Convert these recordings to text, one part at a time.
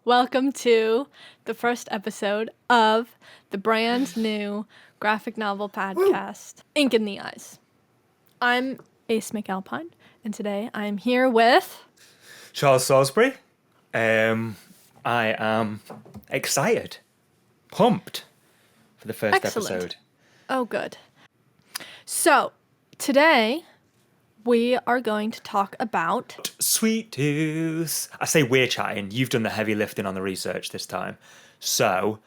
Welcome to the first episode of the brand new graphic novel podcast, Ink in the Eyes. I'm Ace McAlpine, and today I'm here with... Charles Salisbury. I am excited, pumped for the first episode. Oh, good. So, today we are going to talk about... Sweet Tooth. I say we're chatting. You've done the heavy lifting on the research this time. So,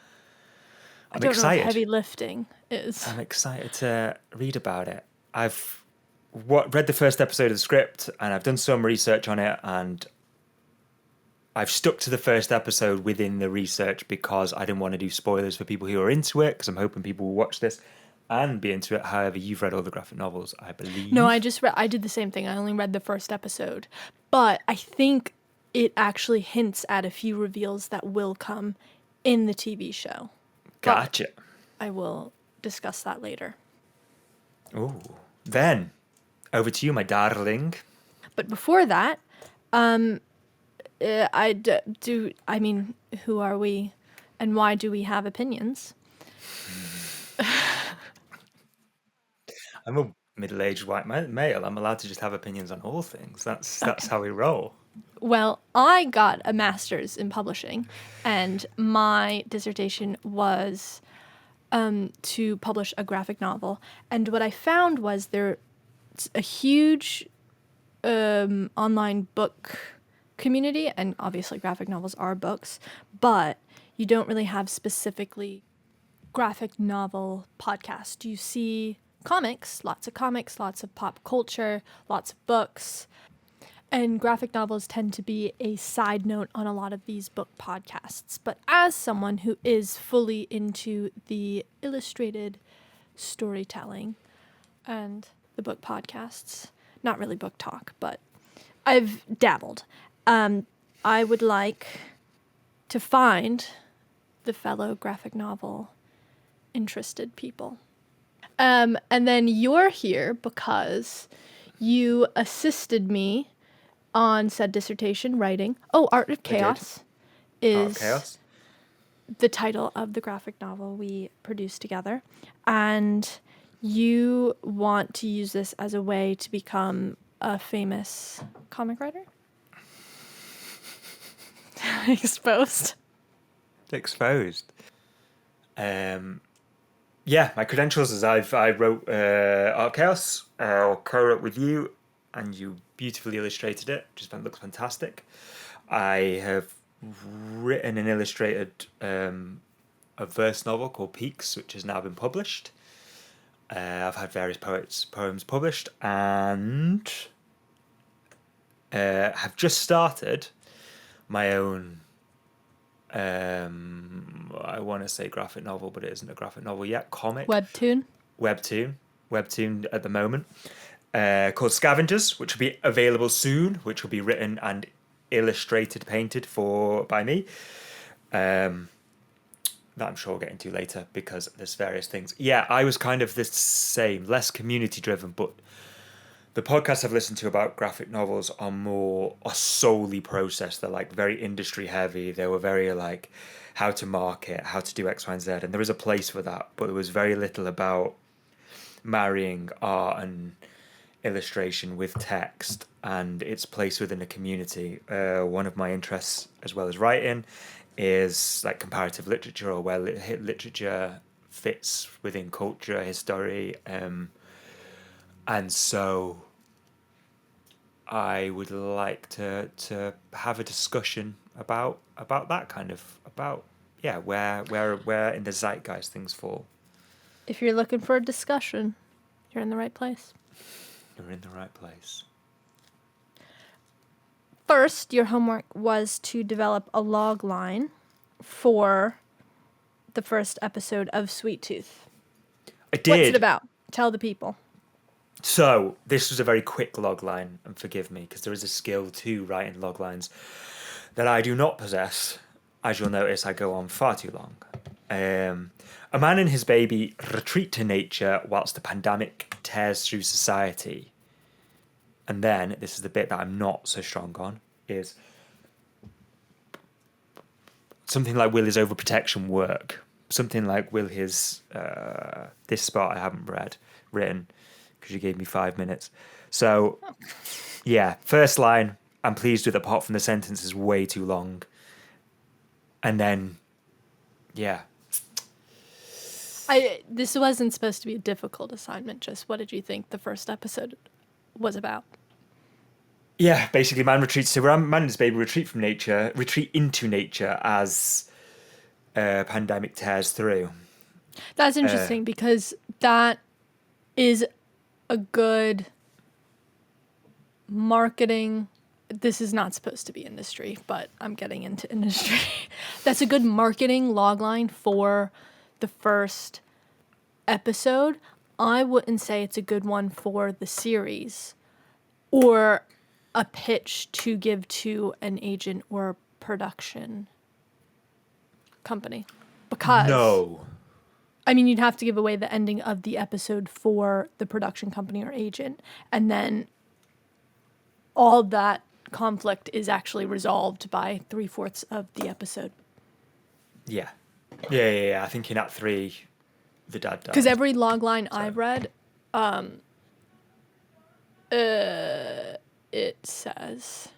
I don't know what heavy lifting is. I'm excited to read about it. I've read the first episode of the script and I've done some research on it, and I've stuck to the first episode within the research because I didn't want to do spoilers for people who are into it, because I'm hoping people will watch this and be into it. However, you've read all the graphic novels, I believe. No, I did the same thing. I only read the first episode. But I think it actually hints at a few reveals that will come in the TV show. Gotcha. But I will discuss that later. Oh, then over to you, my darling. But before that, who are we and why do we have opinions? I'm a middle-aged white male. I'm allowed to just have opinions on all things. That's how we roll. Well, I got a master's in publishing, and my dissertation was to publish a graphic novel. And what I found was there's a huge online book community, and obviously graphic novels are books, but you don't really have specifically graphic novel podcasts. You see comics, lots of pop culture, lots of books. And graphic novels tend to be a side note on a lot of these book podcasts. But as someone who is fully into the illustrated storytelling and the book podcasts, not really book talk, but I've dabbled. I would like to find the fellow graphic novel interested people. And then you're here because you assisted me on said dissertation writing. Oh, Art of Chaos is the title of the graphic novel we produced together. And you want to use this as a way to become a famous comic writer? Exposed. Yeah, my credentials is I wrote Art of Chaos, co-wrote with you, and you beautifully illustrated it. Just looks fantastic. I have written and illustrated a verse novel called Peaks, which has now been published. I've had various poems published, and have just started my own, I want to say graphic novel, but it isn't a graphic novel yet, comic. Webtoon at the moment, called Scavengers, which will be available soon, which will be written and illustrated, painted by me. That I'm sure we'll get into later because there's various things. Yeah, I was kind of the same, less community driven, but the podcasts I've listened to about graphic novels are solely process. They're like very industry heavy. They were very like how to market, how to do X, Y, and Z. And there is a place for that, but there was very little about marrying art and illustration with text and its place within a community. One of my interests, as well as writing, is like comparative literature, or where literature fits within culture, history, and so I would like to have a discussion about that kind of, where in the zeitgeist things fall. If you're looking for a discussion, you're in the right place. You're in the right place. First, your homework was to develop a log line for the first episode of Sweet Tooth. I did. What's it about? Tell the people. So, this was a very quick log line, and forgive me, because there is a skill to writing log lines that I do not possess. As you'll notice, I go on far too long. A man and his baby retreat to nature whilst the pandemic tears through society. And then, this is the bit that I'm not so strong on, is something like, will his overprotection work? Something like, will his this spot I haven't written because you gave me 5 minutes. So yeah, first line I'm pleased with, apart from the sentence is way too long. And then yeah. This wasn't supposed to be a difficult assignment. Just what did you think the first episode was about? Yeah, basically, man and his baby retreat into nature as a pandemic tears through. That's interesting because that is a good marketing. This is not supposed to be industry, but I'm getting into industry. That's a good marketing logline for the first episode. I wouldn't say it's a good one for the series or a pitch to give to an agent or production company. Because No. I mean, you'd have to give away the ending of the episode for the production company or agent, and then all that conflict is actually resolved by 3/4 of the episode. Yeah. Yeah. I think in Act 3, the dad dies. Because every logline I've read, it says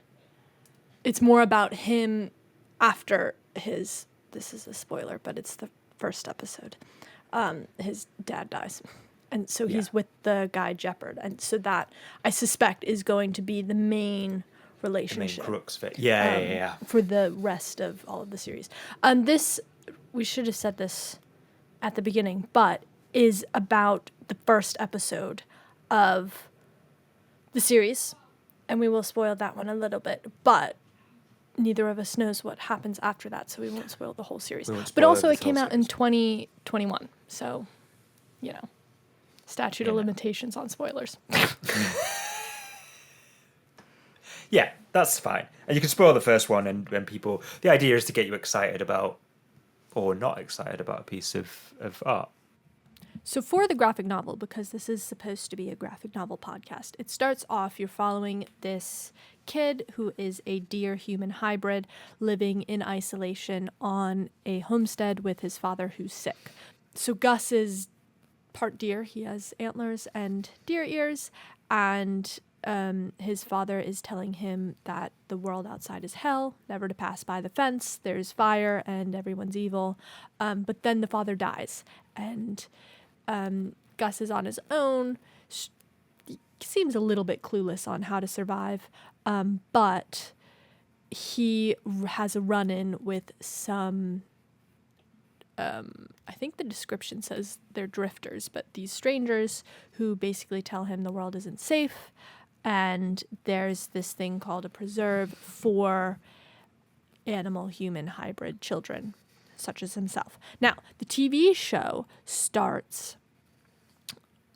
it's more about him after his. This is a spoiler, but it's the first episode. His dad dies, and so he's with the guy Jeopard, and so that I suspect is going to be the main relationship. The main crux of it. Yeah. For the rest of all of the series. This, we should have said this at the beginning, but is about the first episode of the series, and we will spoil that one a little bit, but neither of us knows what happens after that, so we won't spoil the whole series. But also it came out in 2021, so, statute of limitations on spoilers. Yeah, that's fine. And you can spoil the first one, and when people... The idea is to get you excited about, or not excited about, a piece of art. So for the graphic novel, because this is supposed to be a graphic novel podcast, it starts off, you're following this kid who is a deer-human hybrid living in isolation on a homestead with his father who's sick. So Gus is part deer. He has antlers and deer ears, and his father is telling him that the world outside is hell, never to pass by the fence, there's fire, and everyone's evil. But then the father dies, and Gus is on his own. He seems a little bit clueless on how to survive, but he has a run-in with some... I think the description says they're drifters, but these strangers who basically tell him the world isn't safe, and there's this thing called a preserve for animal-human hybrid children, such as himself. Now, the TV show starts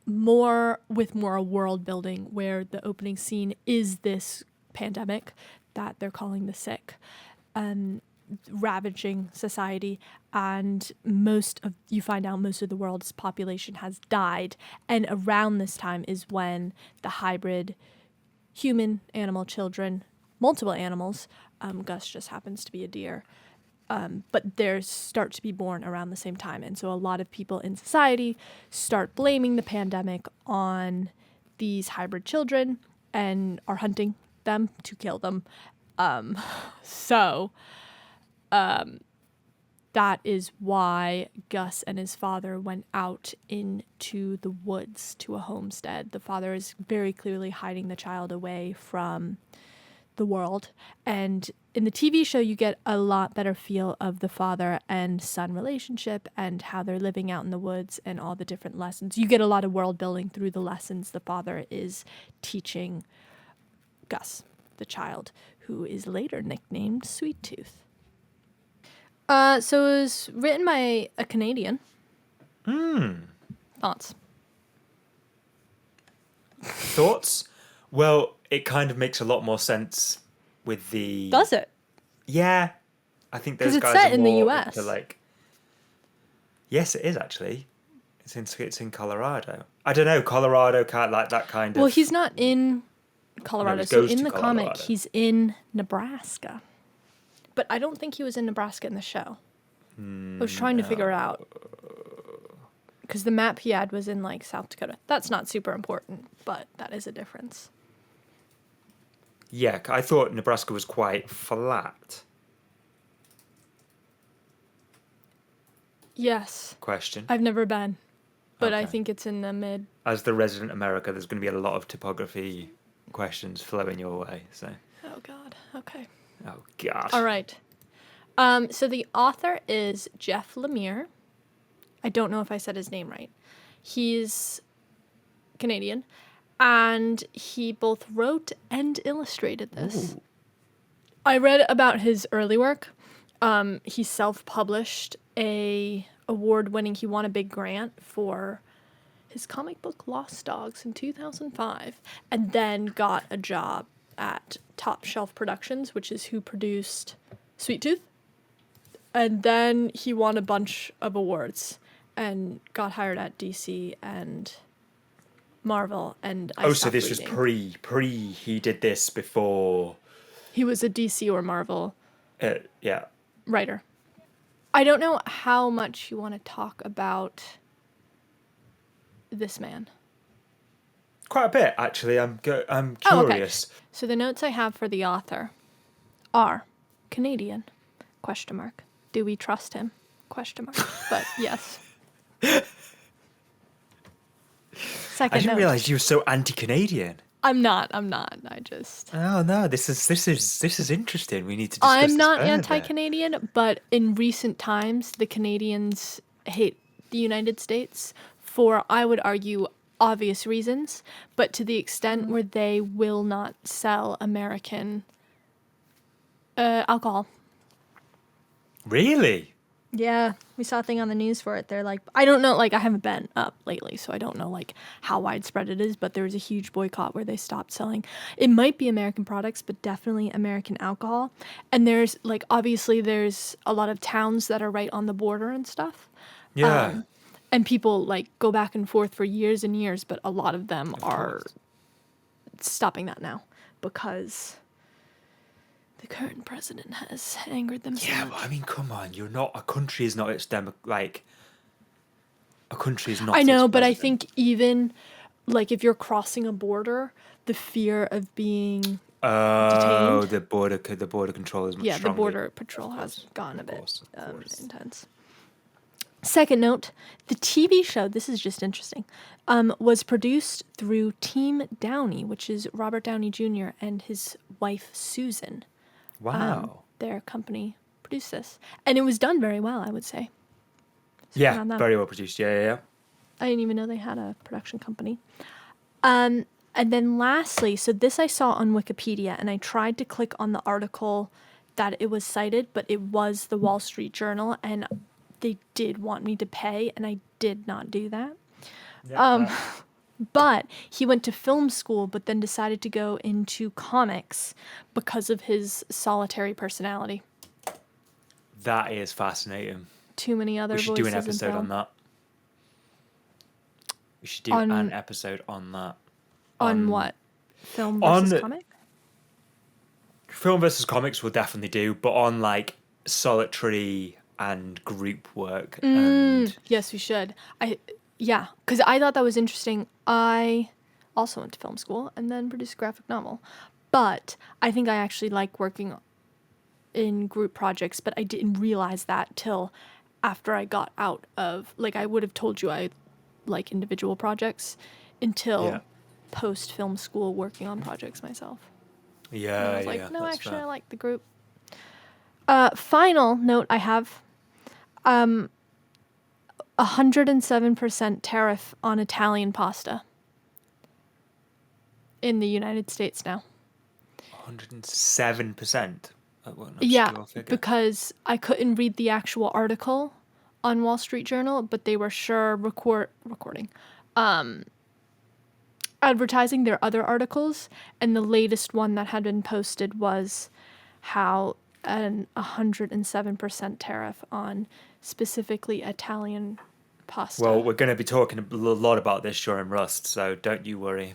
more world building, where the opening scene is this pandemic that they're calling the sick, ravaging society, and you find out most of the world's population has died, and around this time is when the hybrid human animal children, multiple animals, Gus just happens to be a deer, but they start to be born around the same time. And so a lot of people in society start blaming the pandemic on these hybrid children and are hunting them to kill them. That is why Gus and his father went out into the woods to a homestead. The father is very clearly hiding the child away from the world. And in the TV show, you get a lot better feel of the father and son relationship and how they're living out in the woods and all the different lessons. You get a lot of world building through the lessons the father is teaching Gus, the child, who is later nicknamed Sweet Tooth. So it was written by a Canadian. Thoughts? Well, it kind of makes a lot more sense with the... Does it? Yeah. I think those guys it's set are in the more US. into, Yes, it is actually. It's in Colorado. I don't know, Colorado can't like that kind of... Well, he's not in Colorado. No, he So goes in to the Colorado. comic, he's in Nebraska. but I don't think he was in Nebraska in the show. I was trying to figure it out. Because the map he had was in, like, South Dakota. That's not super important, but that is a difference. Yeah, I thought Nebraska was quite flat. Yes. Question. I've never been, but I Okay. think it's in the mid. As the resident America, there's going to be a lot of topography questions flowing your way. So, Oh, God. Okay. oh god. All right. So the author is Jeff Lemire. I don't know if I said his name right. He's Canadian, and he both wrote and illustrated this. Ooh. I read about his early work. He self-published a award-winning. He won a big grant for his comic book Lost Dogs in 2005, and then got a job at Top Shelf Productions, which is who produced Sweet Tooth. And then he won a bunch of awards and got hired at DC and Marvel. And I Oh, so stopped this was reading. pre. He did this before. He was a DC or Marvel Yeah. writer. I don't know how much you want to talk about this man. Quite a bit, actually. I'm Oh, okay. curious. So the notes I have for the author are Canadian, question mark. Do we trust him? Question mark. But yes. I Second didn't note. realize you were so anti-Canadian. I'm not. I just. Oh no, this is interesting. We need to discuss I'm this not further. anti-Canadian, but in recent times, the Canadians hate the United States for, I would argue, obvious reasons, but to the extent where they will not sell American alcohol. Really? Yeah, we saw a thing on the news for it. They're like, I don't know, like, I haven't been up lately, so I don't know, like, how widespread it is, but there was a huge boycott where they stopped selling. It might be American products, but definitely American alcohol. And there's, like, obviously there's a lot of towns that are right on the border and stuff. Yeah. And people, like, go back and forth for years and years, but a lot of them Of are course. stopping that now because the current president has angered them so Yeah, much. but I mean, come on. You're not. A country is not its like. A country is not. I know, its but I president. think even like if you're crossing a border, the fear of being Oh, detained. the border control is much Yeah, the stronger. border patrol Of has course, gotten a of bit course, of course. intense. Second note, the TV show, this is just interesting, was produced through Team Downey, which is Robert Downey Jr. and his wife Susan. Wow. Their company produced this. And it was done very well, I would say. So good Yeah, on them. very well produced. Yeah. I didn't even know they had a production company. And then lastly, so this I saw on Wikipedia, and I tried to click on the article that it was cited, but it was the Wall Street Journal, and they did want me to pay, and I did not do that. But he went to film school, but then decided to go into comics because of his solitary personality. That is fascinating. Too many other We should do an voices in episode on film. that. We should do On- an episode on that. On what? Film on versus the- comic? Film versus comics we'll definitely do, but on like solitary and group work and Yes, we should. Yeah, because I thought that was interesting. I also went to film school and then produced a graphic novel. But I think I actually like working in group projects, but I didn't realize that till after I got out of, like, I would have told you I like individual projects until Yeah. post film school working on projects myself. And yeah, I was like, yeah. no, that's actually, fair. I like the group. Final note I have 107% tariff on Italian pasta in the United States now. 107%. What an Yeah, obscure figure. because I couldn't read the actual article on Wall Street Journal, but they were sure recording, advertising their other articles, and the latest one that had been posted was how an 107% tariff on specifically Italian pasta. Well, we're going to be talking a lot about this during Rust, so don't you worry.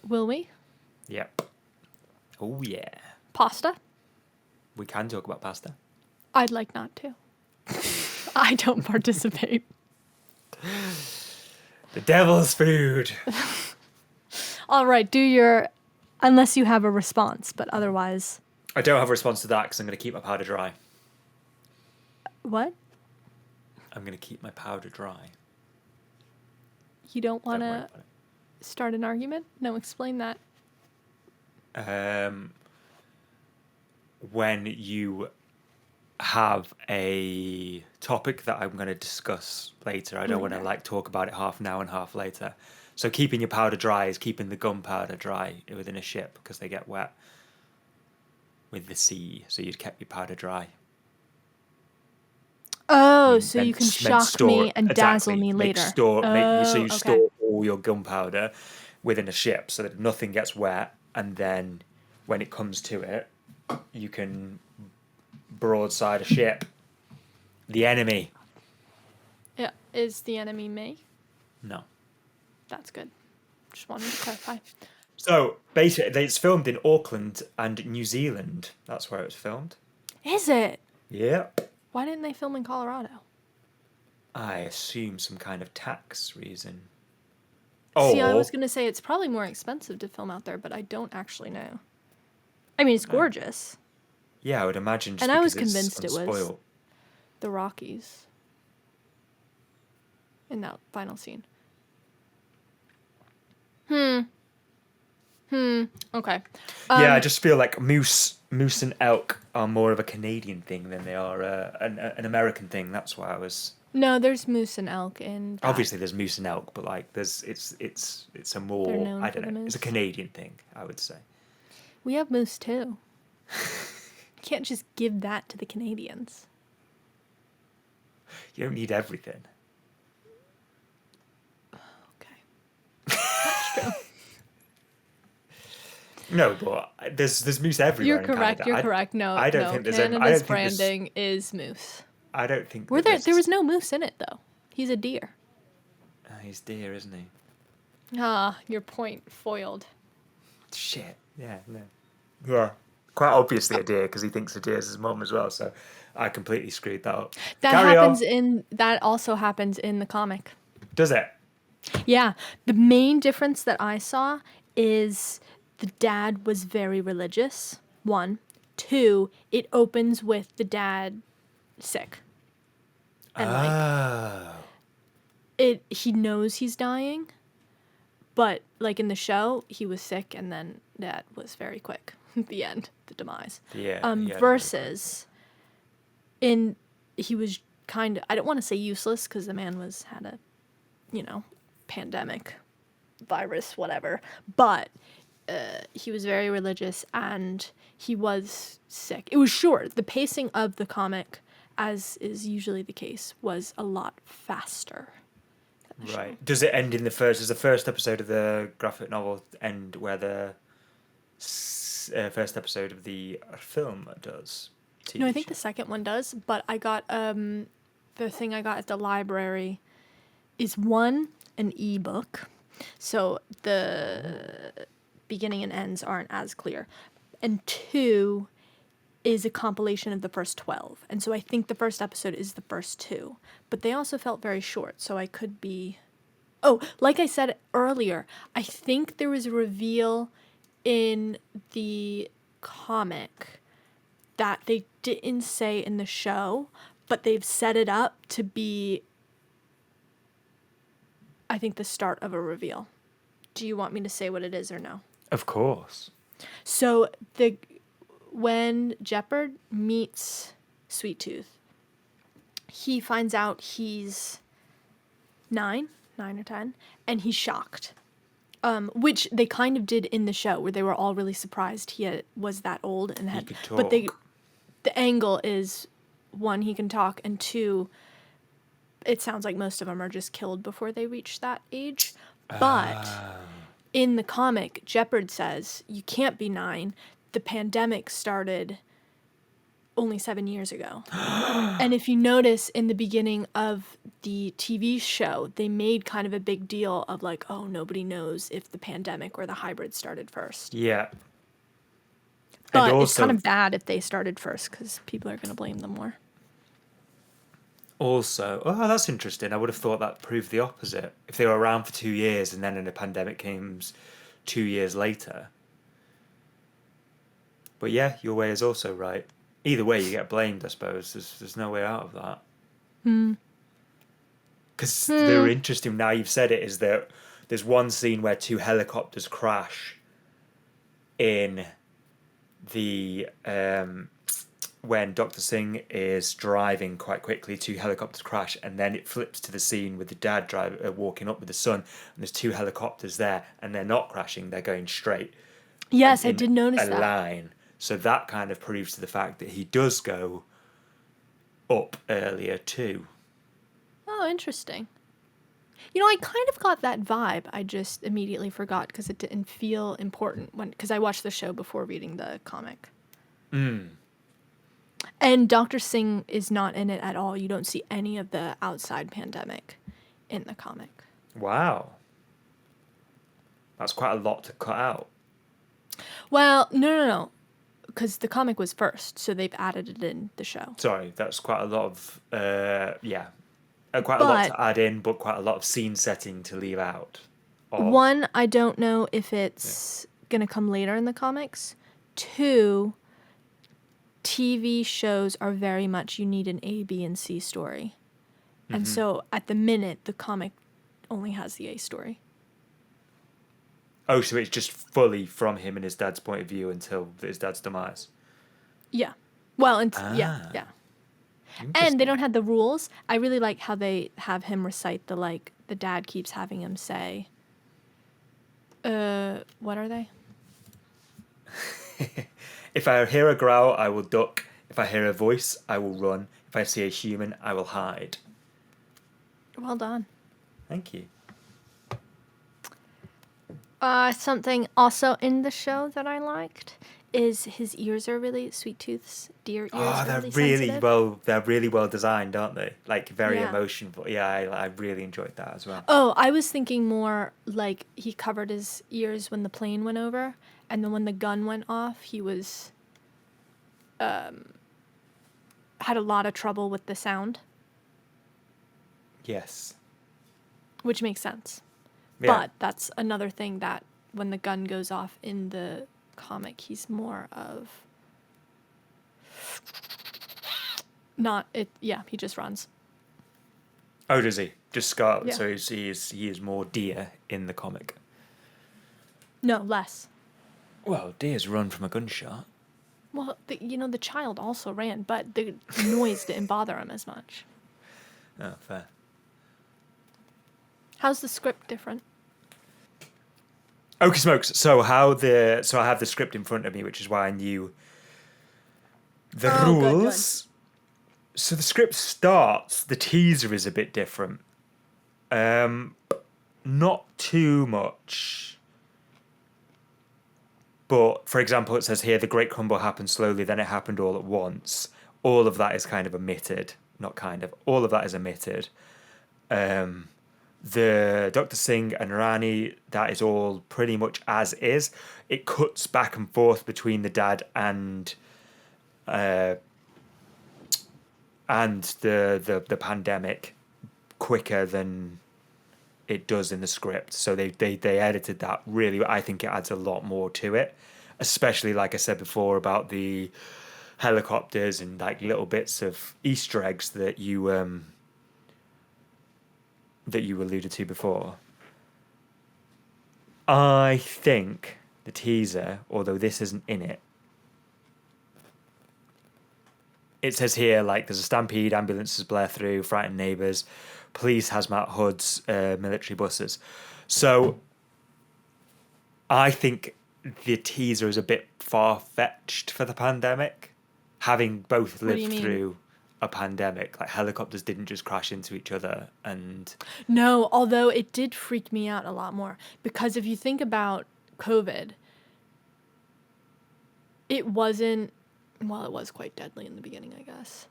Will we? Yep. Oh yeah. Pasta? We can talk about pasta. I'd like not to. I don't participate. The devil's food. All right, do your... Unless you have a response, but otherwise... I don't have a response to that because I'm going to keep my powder dry. What? I'm going to keep my powder dry. You don't want Don't worry to about start an argument? No, explain that. it. When you have a topic that I'm going to discuss later, I don't want to Okay. talk about it half now and half later. So keeping your powder dry is keeping the gunpowder dry within a ship because they get wet with the sea. So you'd kept your powder dry. Oh, so you Meant, can meant shock store me and dazzle exactly. me Make later. store make so Oh, you okay. store all your gunpowder within a ship so that nothing gets wet, and then when it comes to it, you can broadside a ship. The enemy. Yeah, is the enemy me? No. That's good. Just wanted to clarify. So basically, it's filmed in Auckland and New Zealand. That's where it was filmed. Is it? Yeah. Why didn't they film in Colorado? I assume some kind of tax reason. See, I was Or going to say it's probably more expensive to film out there, but I don't actually know. I mean, it's gorgeous. yeah, I would imagine just And I was because convinced it's it was unspoiled. the Rockies in that final scene. Okay. Yeah, I just feel like moose and elk are more of a Canadian thing than they are an American thing. That's why I was. No, there's moose and elk in that. Obviously, there's moose and elk, but like, it's a They're more known I for don't the know. It's a moose. Canadian thing, I would say. We have moose too. You can't just give that to the Canadians. You don't need everything. Okay. That's true. No, but there's moose everywhere. You're in correct. Canada. You're correct. No, I don't no. think there's. Canada's I don't think there's. branding is moose. I don't think. Were that there? There was no moose in it though. He's a deer. He's deer, isn't he? Ah, your point foiled. Shit. Yeah. No. Yeah. Quite obviously a deer because he thinks a deer is his mum as well. So I completely screwed that up. That Carry happens on. that also happens in the comic. Does it? Yeah, the main difference that I saw is the dad was very religious. 1, 2, it opens with the dad sick. And Oh. he knows he's dying, but like in the show, he was sick and then that was very quick. The end, the demise. Yeah. Versus he was kind of, I don't want to say useless because the man had a, pandemic, virus, whatever, but he was very religious and he was sick. It was short. The pacing of the comic, as is usually the case, was a lot faster. Right. Does it end in the first? Does the first episode of the graphic novel end where the first episode of the film does? No, I think the second one does, but I got the thing I got at the library is 1, an ebook. So the beginning and ends aren't as clear. And 2 is a compilation of the first 12. And so I think the first episode is the first 2. But they also felt very short, so I could be... Oh, like I said earlier, I think there was a reveal in the comic that they didn't say in the show, but they've set it up to be, I think, the start of a reveal. Do you want me to say what it is or no? Of course. So when Jeopard meets Sweet Tooth, he finds out he's 9 or 10, and he's shocked. Which they kind of did in the show, where they were all really surprised he was that old and had. He could talk. But the angle is 1, he can talk, and 2, it sounds like most of them are just killed before they reach that age. But in the comic, Jeopard says you can't be 9. The pandemic started only 7 years ago. And if you notice in the beginning of the TV show, they made kind of a big deal of like, oh, nobody knows if the pandemic or the hybrid started first. Yeah. But And it's also, kind of bad if they started first because people are going to blame them more. Also, oh, that's interesting. I would have thought that proved the opposite. If they were around for 2 years and then a pandemic came 2 years later. But yeah, your way is also right. Either way, you get blamed, I suppose. There's no way out of that. Hmm. Because the Hmm. interesting, now you've said it, is that there's one scene where two helicopters crash in the when Dr. Singh is driving quite quickly, two helicopters crash, and then it flips to the scene with the dad walking up with the son, and there's two helicopters there, and they're not crashing; they're going straight Yes, I in did notice a that. line. So that kind of proves to the fact that he does go up earlier too. Oh, interesting. I kind of got that vibe. I just immediately forgot because it didn't feel important because I watched the show before reading the comic. Mm. And Dr. Singh is not in it at all. You don't see any of the outside pandemic in the comic. Wow, that's quite a lot to cut out. Well, no. Because the comic was first, so they've added it in the show. Sorry, that's quite a lot of yeah, quite a lot But to add in, but quite a lot of scene setting to leave out. Of one, I don't know if yeah. it's going to come later in the comics. Two, TV shows are very much you need an A, B, and C story. And Mm-hmm. so at the minute, the comic only has the A story. Oh, so it's just fully from him and his dad's point of view until his dad's demise. Yeah. Well, and yeah, Ah, yeah. And they interesting. don't have the rules. I really like how they have him recite the dad keeps having him say, what are they? If I hear a growl, I will duck. If I hear a voice, I will run. If I see a human, I will hide. Well done. Thank you. Something also in the show that I liked is his ears are really, Sweet Tooth's deer ears Oh, are really sensitive. they're really well designed, aren't they? Like very Yeah. emotional. Yeah, I really enjoyed that as well. Oh, I was thinking more like he covered his ears when the plane went over, and then when the gun went off, he was had a lot of trouble with the sound, Yes. which makes sense. Yeah. But that's another thing that when the gun goes off in the comic, he's more of not it. Yeah, he just runs. Oh, does he? Just Scarlet. Yeah. So he is more deer in the comic. No, less. Well, deers run from a gunshot. Well, the child also ran, but the noise didn't bother him as much. Oh, fair. How's the script different? Okie smokes. So I have the script in front of me, which is why I knew the Oh, good, good. rules. So the script starts. The teaser is a bit different. Not too much. But for example, it says here the Great Crumble happened slowly, then it happened all at once. All of that is kind of omitted. Not kind of. All of that is omitted. The Dr. Singh and Rani, that is all pretty much as is. It cuts back and forth between the dad uh, and the pandemic quicker than it does in the script. So they edited that really. I think it adds a lot more to it, especially like I said before about the helicopters and like little bits of Easter eggs that you alluded to before. I think the teaser, although this isn't in it, it says here like there's a stampede, ambulances blare through, frightened neighbours, police, hazmat hoods, military buses. So I think the teaser is a bit far fetched for the pandemic, having both What do lived you mean? through a pandemic. Like helicopters didn't just crash into each other, and No, although it did freak me out a lot more because if you think about COVID, it wasn't, well, it was quite deadly in the beginning, I guess.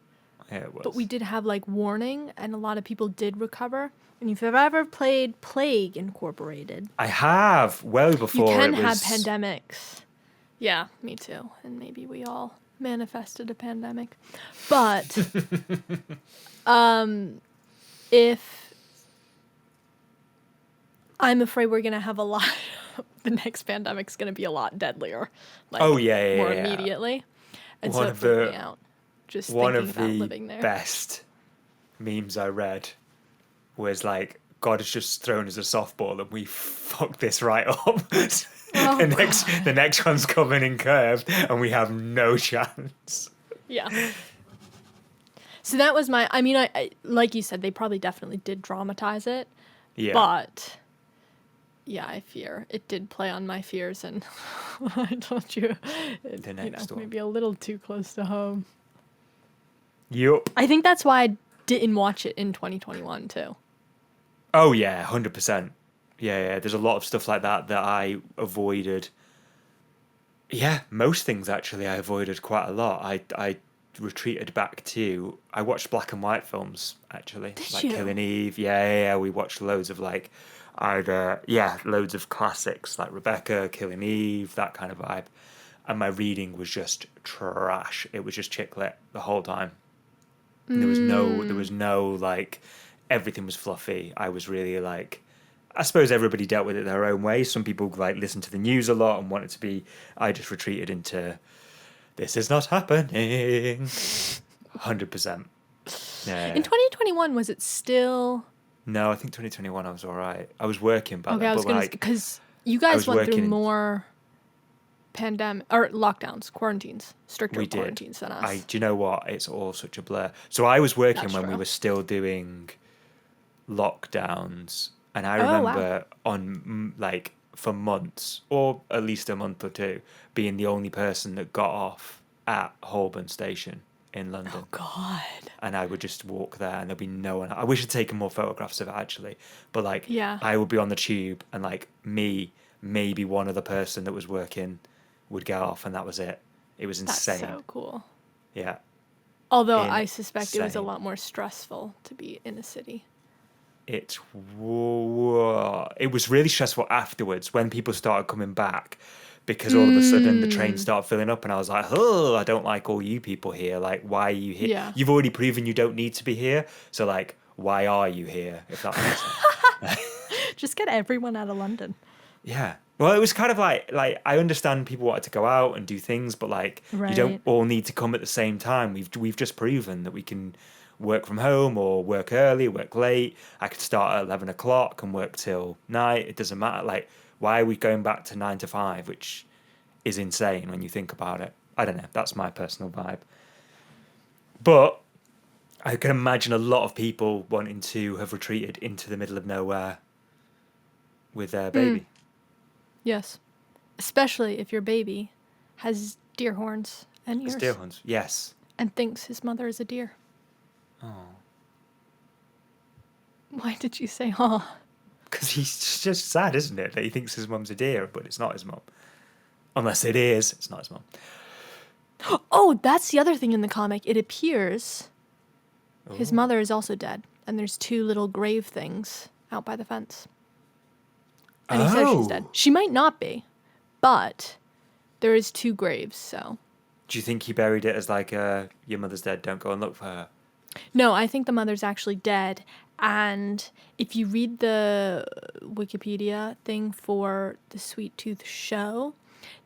yeah, it But we was. did have like warning, and a lot of people did recover. And if you've ever played Plague Incorporated, I have well you before can it have was. pandemics. Yeah, me too. And maybe we all manifested a pandemic. But if I'm afraid we're gonna have a lot, the next pandemic's gonna be a lot deadlier, like Oh yeah, yeah, more yeah. immediately, and so One it of freaked me the out just one thinking of about the living there. best memes I read was like, God has just thrown us a softball and we fucked this right up. Oh The God. next one's coming in curved and we have no chance. Yeah. So that was my. I mean, I like you said, they probably definitely did dramatize it, Yeah. but yeah, I fear it did play on my fears, and I told you, The next one. maybe a little too close to home. Yup. I think that's why I didn't watch it in 2021 too. Oh yeah, 100%. Yeah, yeah. There's a lot of stuff like that that I avoided. Yeah, most things actually I avoided quite a lot. I retreated back to. I watched black and white films actually, Did like you? Killing Eve. Yeah, yeah, yeah. We watched loads of like either loads of classics like Rebecca, Killing Eve, that kind of vibe. And my reading was just trash. It was just chick lit the whole time. There was no like everything was fluffy. I was really like I suppose everybody dealt with it their own way. Some people like listened to the news a lot and wanted to be I just retreated into this is not happening. 100%. In Yeah. 2021, was it still No, I think 2021 I was all right. I was working back okay? then, I was but gonna like because you I guys was went through working in more pandemic or lockdowns, quarantines, stricter we did. quarantines than I us. do you know what? It's all such a blur. So I was working That's when we true. were still doing lockdowns, and I Oh wow. remember like for months or at least a month or two being the only person that got off at Holborn Station in Oh London, God. and I would just walk there, and there'd be no one. I wish I'd taken more photographs of it actually, but like Yeah. I would be on the tube, and like me, maybe one other person that was working would get off, and that was it. It was That's insane. so cool. Yeah, Although I suspect it was a insane. lot more stressful to be in a city. It it was really stressful afterwards when people started coming back because all of a sudden the trains Mm, started filling up and I was like, oh, I don't like all you people here. Like, why are you here? yeah. You've already proven you don't need to be here. So like, why are you here? If that makes sense. Just get everyone out of London. Yeah. Well, it was kind of like I understand people wanted to go out and do things, but like you don't Right. all need to come at the same time. We've just proven that we can work from home or work early, work late. I could start at 11 o'clock and work till night. It doesn't matter. Like, why are we going back to 9 to 5, which is insane when you think about it. I don't know. That's my personal vibe. But I can imagine a lot of people wanting to have retreated into the middle of nowhere with their Mm, baby. yes. Especially if your baby has deer horns and As deer ears hunts. Yes. and thinks his mother is a deer. Oh. Why did you say, oh? Because he's just sad, isn't it? That he thinks his mum's a deer, but it's not his mum. Unless it is, it's not his mum. Oh, that's the other thing in the comic. It appears his Oh. mother is also dead, and there's two little grave things out by the fence. And he says she's dead. Oh. She might not be, but there is two graves, so. Do you think he buried it as like your mother's dead, don't go and look for her? No, I think the mother's actually dead. And if you read the Wikipedia thing for the Sweet Tooth show,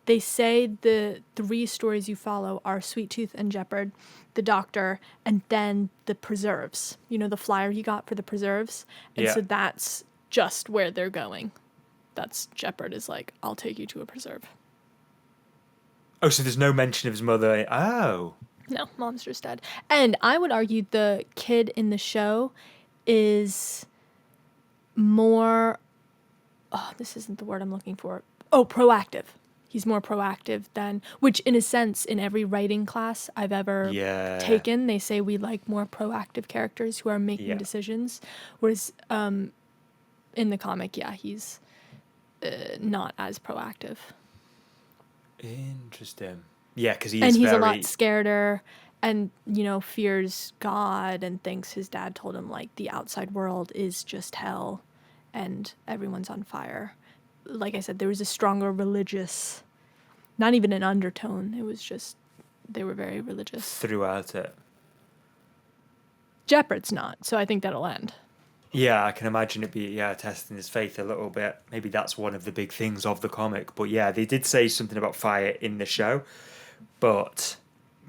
they say the three stories you follow are Sweet Tooth and Jeopard, the doctor, and then the preserves. You know, the flyer he got for the preserves. And Yeah. so that's just where they're going. That's Jeopard is like, I'll take you to a preserve. Oh, so there's no mention of his mother. Oh. No, mom's just dead. And I would argue the kid in the show is more, oh, this isn't the word I'm looking for. Oh, proactive. He's more proactive than, which in a sense, in every writing class I've ever Yeah. taken, they say we like more proactive characters who are making Yeah. decisions. Whereas in the comic, yeah, he's not as proactive. Interesting. Yeah, because he And is he's a very. lot scareder and, you know, fears God and thinks his dad told him, like, the outside world is just hell and everyone's on fire. Like I said, there was a stronger religious, not even an undertone. It was just they were very religious. throughout it. Jeopard's not, so I think that'll end. Yeah, I can imagine it be testing his faith a little bit. Maybe that's one of the big things of the comic. But yeah, they did say something about fire in the show, but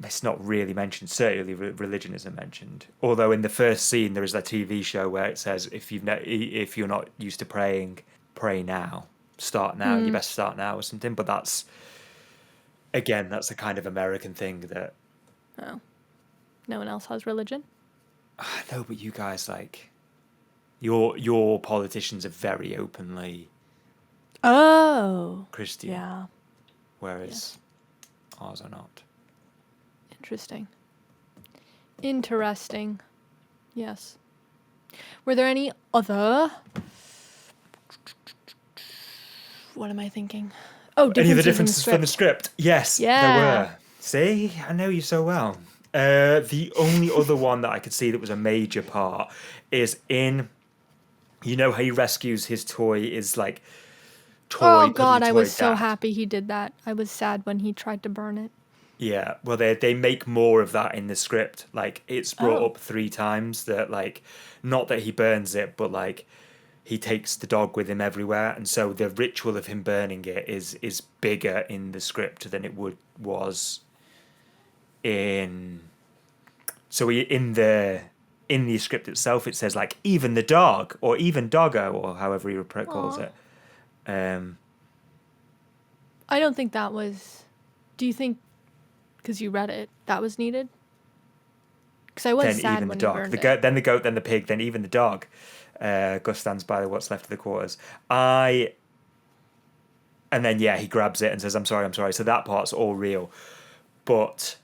it's not really mentioned. Certainly, religion isn't mentioned. Although in the first scene there is that TV show where it says if you're not used to praying, pray now. Start now. You best start now or something. But that's a kind of American thing that. Oh, no one else has religion? I know, but you guys like. Your politicians are very openly Christian, Yeah. whereas ours are not. Interesting. Yes. Were there any other... What am I thinking? Oh, Any of the differences differences from the script? Yes, there Yeah. were. See, I know you so well. The only other one that I could see that was a major part is in. You know how he rescues his toy is like Oh toy God, cuddly I toy was so dad. happy he did that. I was sad when he tried to burn it. Yeah, well, they make more of that in the script. Like it's brought Oh. up 3 times that like, not that he burns it, but like he takes the dog with him everywhere, and so the ritual of him burning it is bigger in the script than it was in. So in the script itself, it says like even the dog or even doggo or however he calls Aw. it. Um, I don't think that was... Do you think, because you read it, that was needed? Because I was then sad even the when he dog, burned the it. goat, then the goat, then the pig, then even the dog. Gus stands by what's left of the quarters. And then yeah, he grabs it and says, I'm sorry, I'm sorry. So that part's all real. But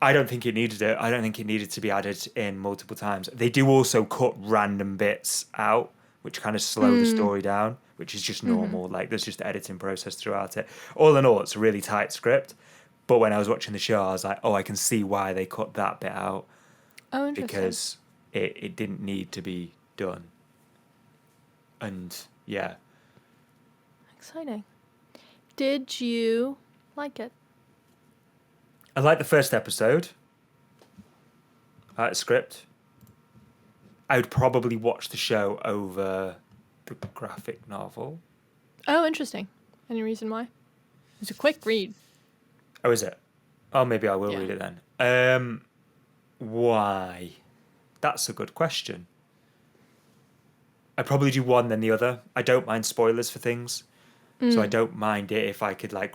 I don't think it needed it. I don't think it needed to be added in multiple times. They do also cut random bits out, which kind of slow the story down, which is just normal. Like there's just editing process throughout it. All in all, it's a really tight script. But when I was watching the show, I was like, oh, I can see why they cut that bit out Oh, interesting. because it didn't need to be done. And yeah, Exciting. Did you like it? I like the first episode. I like the script. I would probably watch the show over the graphic novel. Oh, interesting. Any reason why? It's a quick read. Oh, is it? Oh, maybe I will Yeah. read it then. Why? That's a good question. I'd probably do one then the other. I don't mind spoilers for things. So I don't mind it if I could like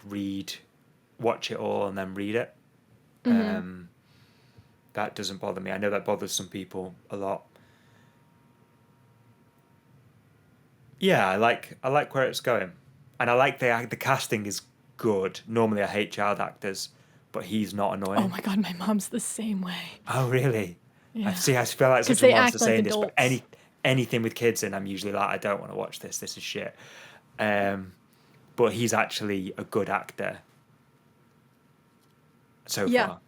watch it all and then read it. That doesn't bother me. I know that bothers some people a lot. Yeah, I like where it's going, and I like the casting is good. Normally, I hate child actors, but he's not Oh annoying. my God, my mom's the same way. Oh, really? Yeah. I see. I feel like 'Cause such a they monster act like saying this, but adults. anything with kids in, I'm usually like, I don't want to watch this. This is shit. But he's actually a good actor so Yeah. far.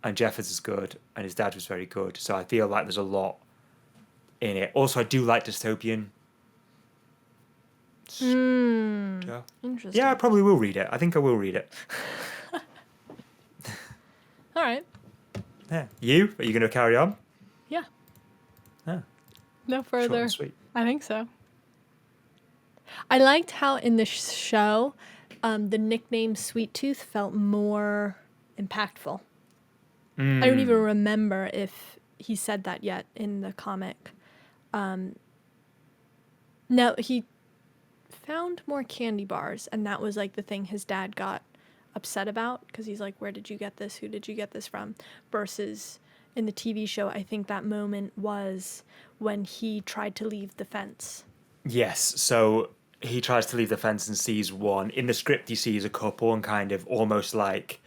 And Jeffers is good, and his dad was very good. So I feel like there's a lot in it. Also, I do like dystopian stuff. Interesting. Yeah, I probably will read it. I think I will read it. All right. Yeah. You? Are you going to carry on? Yeah. Yeah. No Short further. and sweet. I think so. I liked how in the show, the nickname Sweet Tooth felt more impactful. I don't even remember if he said that yet in the comic. No, he found more candy bars, and that was like the thing his dad got upset about because he's like, where did you get this? Who did you get this from? Versus in the TV show, I think that moment was when he tried to leave the fence. Yes. So he tries to leave the fence and sees one. In the script, he sees a couple and kind of almost like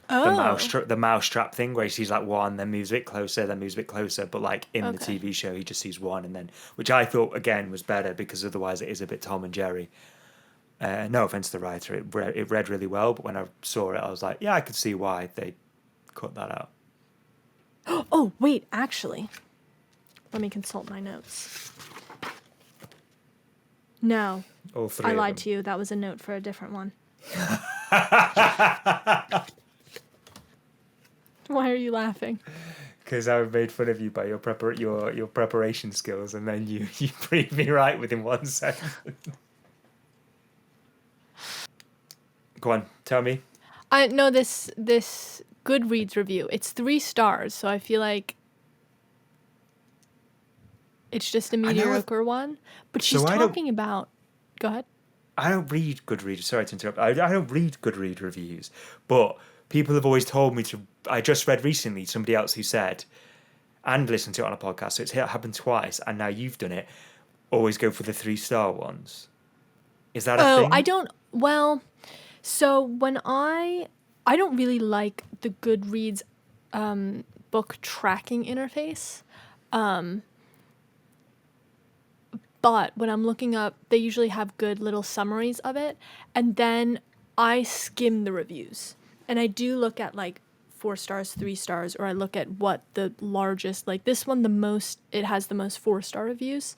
the mousetrap thing where he sees like one, then moves a bit closer, then moves a bit closer. But like in the Okay. TV show, he just sees one, and then which I thought again was better because otherwise it is a bit Tom and Jerry. No offense to the writer, it read really well, but when I saw it, I was like, yeah, I could see why they cut that out. Oh, wait, actually. Let me consult my notes. No, All three. I of lied them. to you. That was a note for a different one. Why are you laughing? Because I made fun of you by your your preparation skills, and then you proved me right within 1 second. Go on, tell me. I know this Goodreads review. It's 3 stars, so I feel like it's just a I know. mediocre one. But she's So I don't. talking about. Go ahead. I don't read Goodreads. Sorry to interrupt. I don't read Goodread reviews, but people have always told me to. I just read recently somebody else who said, and listened to it on a podcast. So it's happened twice, and now you've done it. Always go for the 3-star ones. Is that a Oh, I thing? don't. Well, so when I don't really like the Goodreads book tracking interface. But when I'm looking up, they usually have good little summaries of it. And then I skim the reviews. And I do look at like 4 stars, 3 stars, or I look at what the largest, like this one, it has the most 4-star reviews.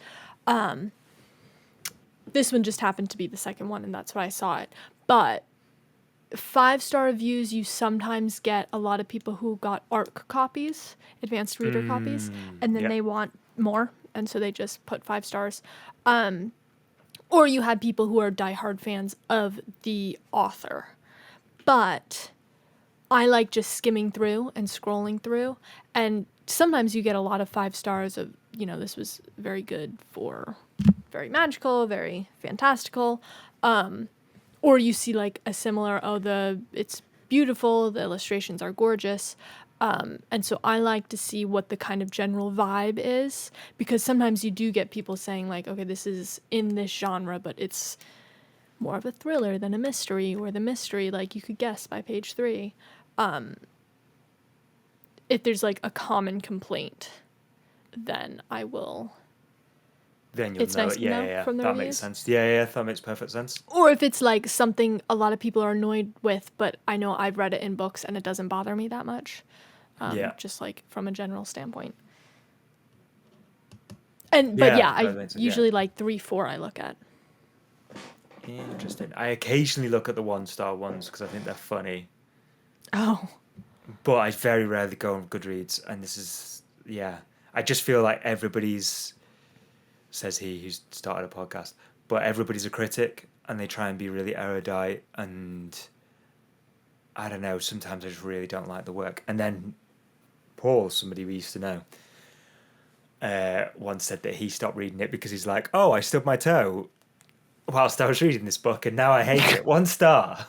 This one just happened to be the second one, and that's why I saw it. But 5-star reviews, you sometimes get a lot of people who got ARC copies, advanced reader copies, and then Yeah. they want more, and so they just put 5 stars. Or you had people who are diehard fans of the author. But I like just skimming through and scrolling through, and sometimes you get a lot of 5 stars of, this was very good for very magical, very fantastical. Or you see like a similar, it's beautiful, the illustrations are gorgeous. And so I like to see what the kind of general vibe is, because sometimes you do get people saying like, okay, this is in this genre, but it's more of a thriller than a mystery, or the mystery, like you could guess by page 3. If there's like a common complaint, then I will. Then you'll It's know nice it. to Yeah, yeah, know yeah. from the That makes reviews. sense. Yeah, yeah, that makes perfect sense. Or if it's like something a lot of people are annoyed with, but I know I've read it in books and it doesn't bother me that much. Yeah. Just like from a general standpoint. But Yeah, yeah, that I makes it, yeah. usually like 3, 4 I look at. Interesting. I occasionally look at the 1-star ones because I think they're funny, Oh. but I very rarely go on Goodreads. And this is, yeah, I just feel like everybody's, says he who's started a podcast, but everybody's a critic and they try and be really erudite. And I don't know, sometimes I just really don't like the work. And then Paul, somebody we used to know, once said that he stopped reading it because he's like, oh, I stubbed my toe whilst I was reading this book and now I hate it. 1 star.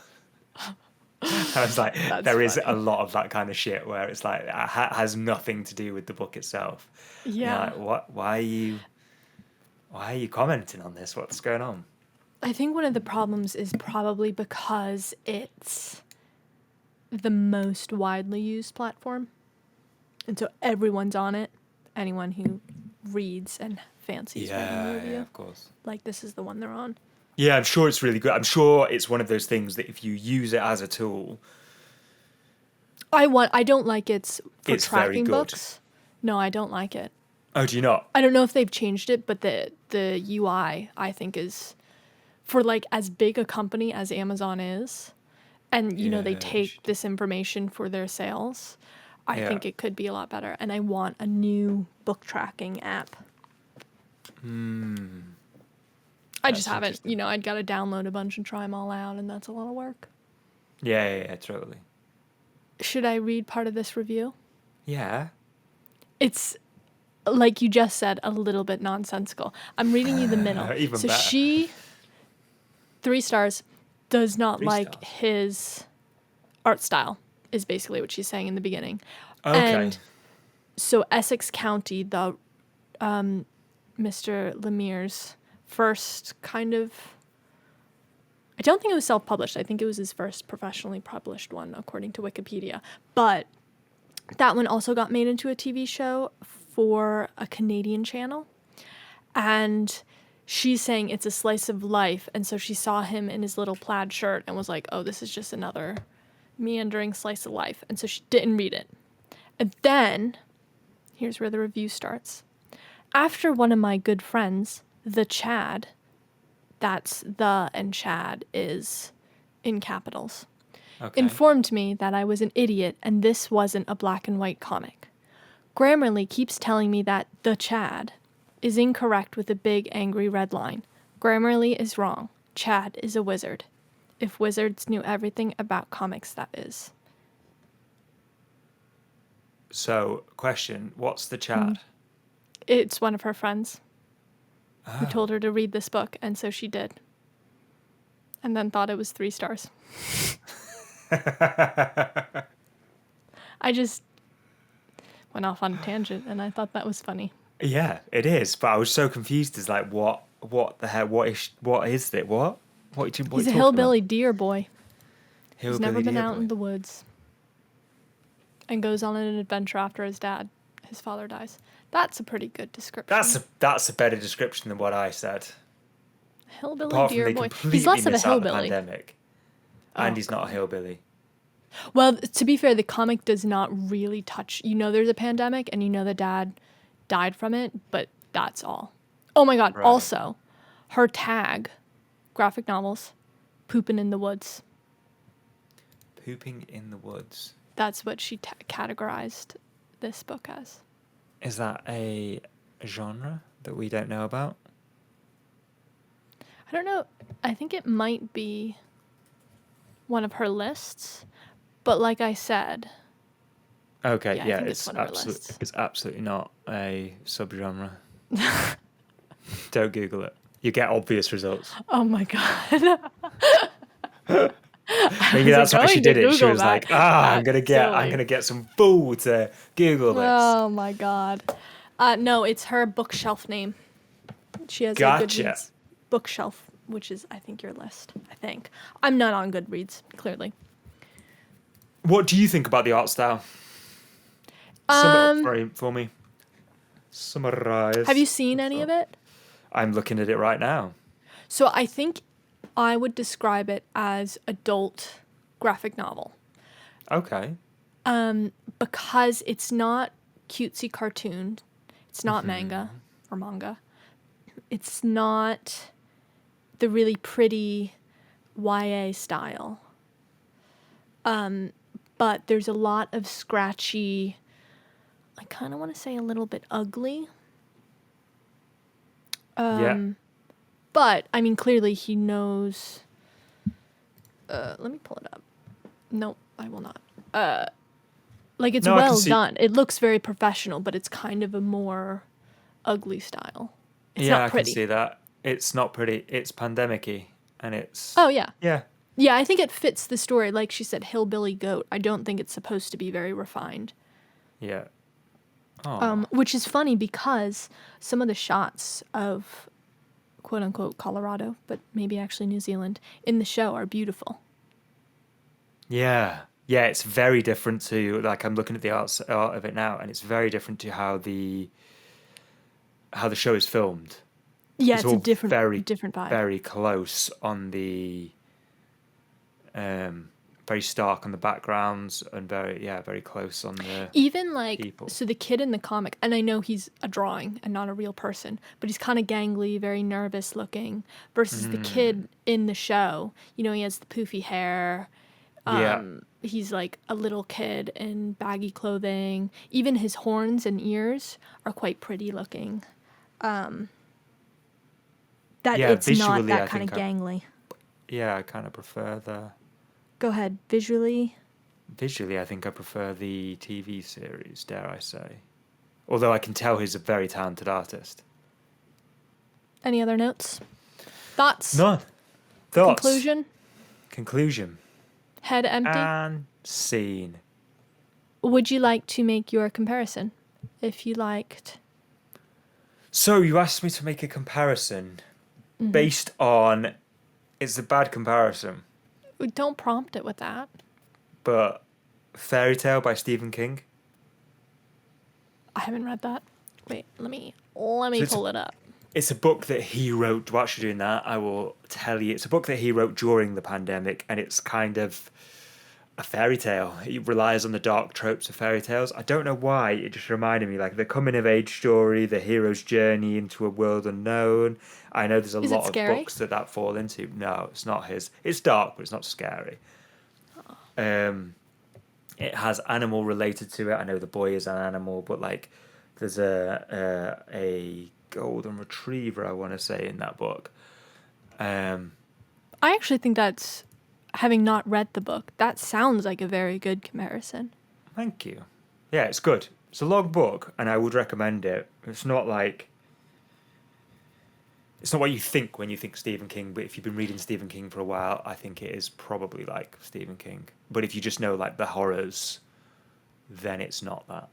I was like, That's there is a funny. lot of that kind of shit where it's like, it has nothing to do with the book itself. You're Yeah. like, what? Why are you commenting on this? What's going on? I think one of the problems is probably because it's the most widely used platform. And so everyone's on it. Anyone who reads and fancies reading the Yeah, review. of course. Like, this is the one they're on. Yeah, I'm sure it's really good. I'm sure it's one of those things that if you use it as a tool, I don't like it's for it's very tracking good. books. No, I don't like it. Oh, do you not? I don't know if they've changed it, but the UI I think is for like as big a company as Amazon is, and they Yeah, take this information for their sales. I yeah. think it could be a lot better, and I want a new book tracking app. I just That's haven't, interesting. I'd got to download a bunch and try them all out, and that's a lot of work. Yeah, totally. Should I read part of this review? Yeah. It's, like you just said, a little bit nonsensical. I'm reading you the middle. Even So better. she, 3 stars, does not 3 like stars. his art style, is basically what she's saying in the beginning. Okay. And so Essex County, the Mr. Lemire's first kind of, I don't think it was self-published. I think it was his first professionally published one, according to Wikipedia. But that one also got made into a TV show for a Canadian channel. And she's saying it's a slice of life. And so she saw him in his little plaid shirt and was like, oh, this is just another meandering slice of life. And so she didn't read it. And then, here's where the review starts. After one of my good friends, the Chad, that's the and Chad is in capitals, Okay. informed me that I was an idiot and this wasn't a black and white comic. Grammarly keeps telling me that the Chad is incorrect with a big angry red line. Grammarly is wrong. Chad is a wizard. If wizards knew everything about comics, that is. So, question: what's the Chad? It's one of her friends who Oh. told her to read this book, and so she did. And then thought it was 3 stars. I just went off on a tangent, and I thought that was funny. Yeah, it is. But I was so confused. As like, what the hell? What is it? What? What you He's a talking hillbilly deer boy. about? He's never been deer out boy. in the woods. And goes on an adventure after his father dies. That's a pretty good description. That's a better description than what I said. Hillbilly Apart from deer they boy. completely He's less of a miss out the hillbilly. pandemic, Oh, and he's not a hillbilly. Well, to be fair, the comic does not really touch. You know, there's a pandemic, and you know the dad died from it, but that's all. Oh my God! Right. Also, her tag, graphic novels, pooping in the woods. Pooping in the woods. That's what she categorized this book as. Is that a genre that we don't know about? I don't know. I think it might be one of her lists, but like I said, Okay, Yeah, I yeah, think it's it's one of her absolutely lists. it's absolutely not a subgenre. Don't Google it. You get obvious results. oh my God. Maybe that's why she going to did it. She Google was that. like, I'm Silly. gonna get some fool to Google this. Oh my God. No, it's her bookshelf name. She has Gotcha. a Goodreads bookshelf, which is, I think, your list. I think. I'm not on Goodreads, clearly. What do you think about the art style? Sum it up for me. Summarize. Have you seen any of it? I'm looking at it right now. So I think I would describe it as adult graphic novel. Okay. Because it's not cutesy cartoon. It's not manga or manga. It's not the really pretty YA style. But there's a lot of scratchy, I kind of want to say a little bit ugly. Yeah. But, I mean, clearly he knows. Let me pull it up. Nope, I will not. Like, it's No, I can well see- done. It looks very professional, but it's kind of a more ugly style. It's yeah, not pretty. I can see that. It's not pretty. It's pandemic-y, and it's Oh, yeah. yeah. Yeah, I think it fits the story. Like she said, hillbilly goat. I don't think it's supposed to be very refined. Yeah. Oh. Which is funny because some of the shots of quote unquote Colorado, but maybe actually New Zealand, in the show are beautiful. Yeah. Yeah, it's very different to like I'm looking at the art of it now, and it's very different to how the show is filmed. Yeah, It's it's a all different very vibe. very close on the very stark on the backgrounds and very close on the Even like people. so the kid in the comic, and I know he's a drawing and not a real person, but he's kind of gangly, very nervous looking, versus the kid in the show. You know, he has the poofy hair. Yeah. He's like a little kid in baggy clothing. Even his horns and ears are quite pretty looking. That Yeah, it's not visually, that I kind of think gangly. Yeah, I kind of prefer the Go ahead, visually. visually I think I prefer the TV series, dare I say. Although I can tell he's a very talented artist. Any other notes? Thoughts? None. Thoughts. Conclusion? Head empty? And scene. Would you like to make your comparison? If you liked. So you asked me to make a comparison based on it's a bad comparison, Don't prompt it with that. but Fairy Tale by Stephen King. I haven't read that. Wait, let me it's- pull it up. It's a book that he wrote. Whilst you're doing that, I will tell you. It's a book that he wrote during the pandemic, and it's kind of a fairy tale. It relies on the dark tropes of fairy tales. I don't know why. It just reminded me, like the coming of age story, the hero's journey into a world unknown. I know there's a Is it lot of scary? books that fall into. No, it's not his. It's dark, but it's not scary. It has animal related to it. I know the boy is an animal, but like there's a golden retriever, I want to say, in that book. I actually think that's, having not read the book, that sounds like a very good comparison. Thank you. Yeah, it's good. It's a long book, and I would recommend it. It's not what you think when you think Stephen King, but if you've been reading Stephen King for a while, I think it is probably like Stephen King. But if you just know like the horrors, then it's not that.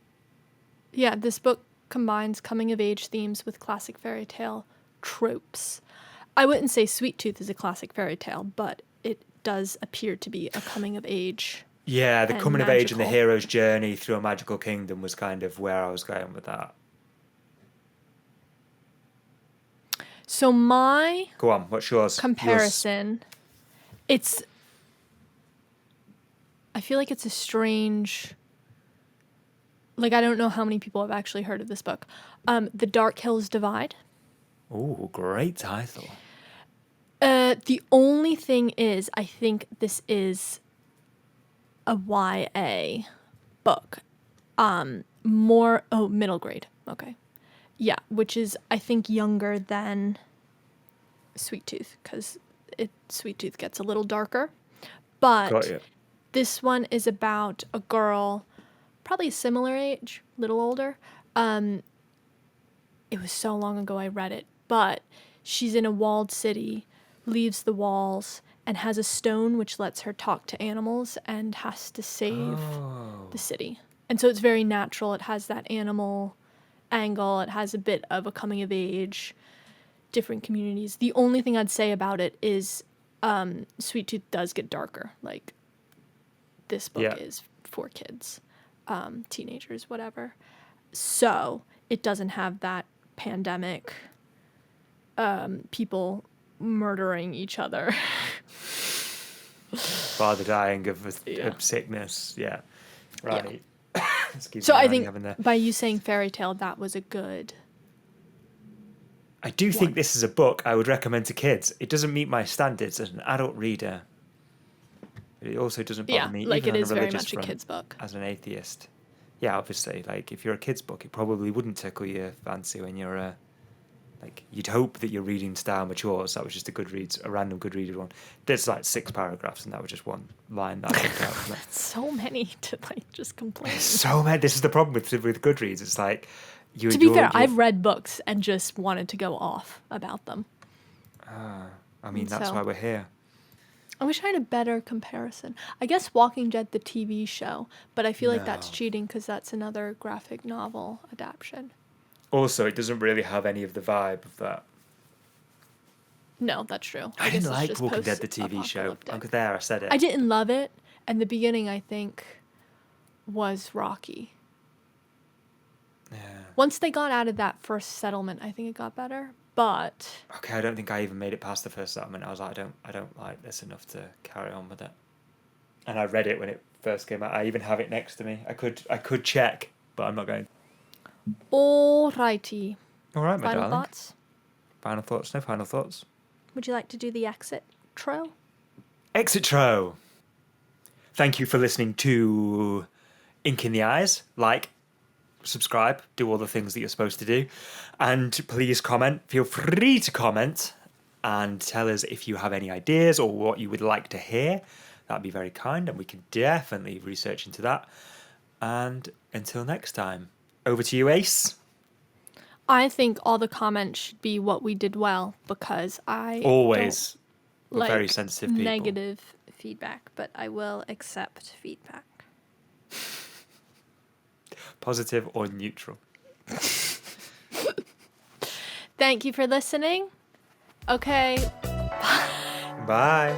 Yeah, this book combines coming of age themes with classic fairy tale tropes. I wouldn't say Sweet Tooth is a classic fairy tale, but it does appear to be a coming of age. Yeah, the And coming of age and the magical. hero's journey through a magical kingdom was kind of where I was going with that. So my Go on, what's yours? comparison, it's, I feel like it's a strange, like I don't know how many people have actually heard of this book. The Dark Hills Divide. Oh, great title. The only thing is, I think this is a YA book. Middle grade. Okay. Yeah, which is, I think, younger than Sweet Tooth, because Sweet Tooth gets a little darker. Got But you. this one is about a girl, probably a similar age, little older. It was so long ago I read it, but she's in a walled city, leaves the walls, and has a stone which lets her talk to animals and has to save the city. And so it's very natural. It has that animal angle. It has a bit of a coming of age, different communities. The only thing I'd say about it is Sweet Tooth does get darker. Like, this book Yeah. is for kids, teenagers, whatever. So it doesn't have that pandemic, people murdering each other. Father dying of Yeah. sickness. Yeah. Right. Excuse So me, I Rani, think having the- by you saying fairy tale, that was a good. I do think one. this is a book I would recommend to kids. It doesn't meet my standards as an adult reader. It also doesn't bother Yeah, me, like even it on is a very religious much a front, kid's book. as an atheist. Yeah, obviously, like if you're a kid's book, it probably wouldn't tickle your fancy when you're like you'd hope that your reading style matures. That was just a random Goodreader one. There's like 6 paragraphs, and that was just one line that I picked out from it. So many to like just complain. So many. This is the problem with Goodreads. It's like you. To be fair, I've read books and just wanted to go off about them. I mean, that's so- why we're here. I wish I had a better comparison. I guess Walking Dead, the TV show, but I feel like that's No. cheating because that's another graphic novel adaptation. Also, it doesn't really have any of the vibe of that. No, that's true. I guess didn't it's like just Walking Dead, the TV show. post-apocalyptic. There, I said it. I didn't love it, and the beginning, I think, was rocky. Yeah. Once they got out of that first settlement, I think it got better. But Okay, I don't think I even made it past the first settlement. I was like, I don't like this enough to carry on with it. And I read it when it first came out. I even have it next to me. I could check, but I'm not going. alrighty. All right, my Final darling. thoughts? Final thoughts? No final thoughts. Would you like to do the exit tro? Exitro. Thank you for listening to Ink in the Eyes. Like, subscribe, do all the things that you're supposed to do. And please comment. Feel free to comment and tell us if you have any ideas or what you would like to hear. That'd be very kind, and we can definitely research into that. And until next time, over to you, Ace. I think all the comments should be what we did well, because I Always. don't We're very like sensitive people. negative feedback, but I will accept feedback. Positive or neutral. Thank you for listening. Okay. Bye.